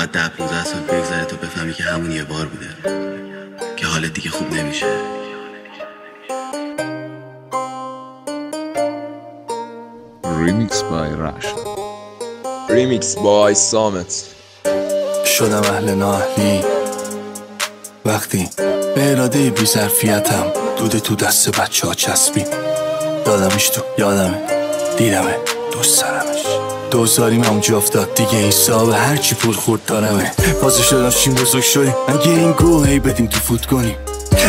باید 10-15 سال بگذره تا بفهمی که همون یه بار بوده، که حالت دیگه خوب نمیشه. Remix by Rush. Remix by سامت. شدم اهل نااهلی وقتی به اراده بی ظرفیتم دوده تو دست بچه ها چسبید. دادمش تو یادمه، دیدمه، دوست دارمش. دوزاریم همونجا افتاد دیگه، این صاحب هرچی پول خورد دارمه. بازه شدم چین بزرگ شدیم اگه این گوه هی بدیم تو فوت کنیم.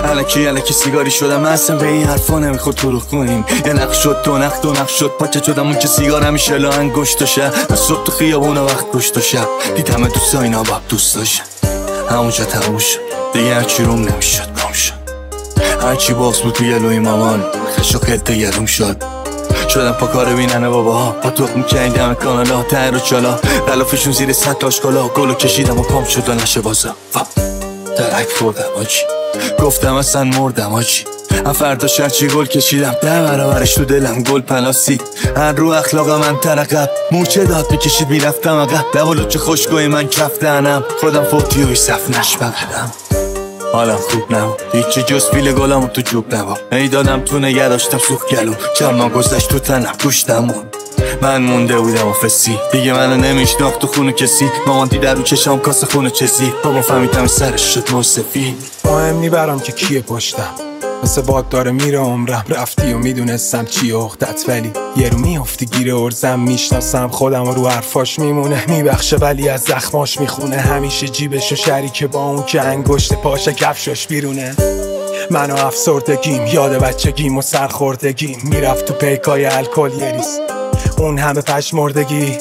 الکی سیگاری شدم، من اصلا به این حرفا نمیخواد طرق کنیم. یه نقش شد دو نقش شد پاچه شدم اون که سیگار همیشه لاهن گشت و شب. من صبح تو خیابون وقت گشت و شب دیدم دوستا اینا باب دوست داشتن. همونجا تموم شد دیگه هرچی روم نمیشد گم شد. هرچی باز بود توی لوی مامان خش و خلط یادم شد. شدم پا کار بیننه باباها پا توق میکنی دم کانالا تر و چالا غلافشون زیر سطل آشکالا. گلو کشیدم و پام شد و نشه بازم درک خوردم آجی، گفتم اصلا مردم آجی. فردا شرچی گل کشیدم 10 برابرش تو دلم گل پلاستیک. هر رو اخلاق من ترقب موچه داد میکشید میرفتم عقب. دوالو چه خوشگوی من کف دهنم خودم فوتیوی صف نشبقدم. حالم خوب نبود هیچی جز پیل گلامو تو جوب نبود. ای دادم تو نگه داشتم سوخ گلو چما گذشت تو تنم گوشتمون. من مونده بودم آفسی دیگه منو نمیشناخت تو خونه کسی. مامان دیده رو چشام کاسه خونه چسی. بابا فهمیدم سرش شد موسفی. مهم نی برام که کیه پشتم، مثل باد داره میره عمرم. رفتی و میدونستم چی اختت ولی یه رو میافتی گیر ارزم. میشناسم خودم و رو حرفاش میمونه میبخشه ولی از زخماش میخونه. همیشه جیبش و شریکه با اون که انگشت پاشه کفشش بیرونه. من و افسردگیم یاد بچگیم و سرخوردگیم میرفت تو پیکای الکل یه ریز. اون همه پشمردگی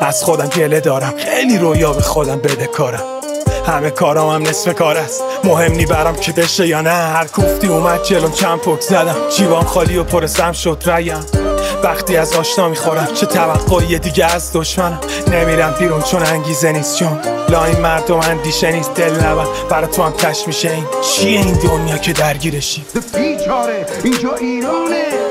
از خودم گله دارم، خیلی رویا به خودم بده کارم. همه کارام هم نصف کار است، مهم نی برام که بشه یا نه. هر کوفتی اومد جلوم چند پک زدم، جیبام خالی و پرسم شد ریم. وقتی از آشنا میخورم چه توقعی دیگه از دشمنم. نمیرم بیرون چون انگیزه نیست، چون لا این مردم اندیشه نیست. دل نبر برا تو هم تش میشه. این چیه این دنیا که درگیرشی؟ بیچاره اینجا ایرانه.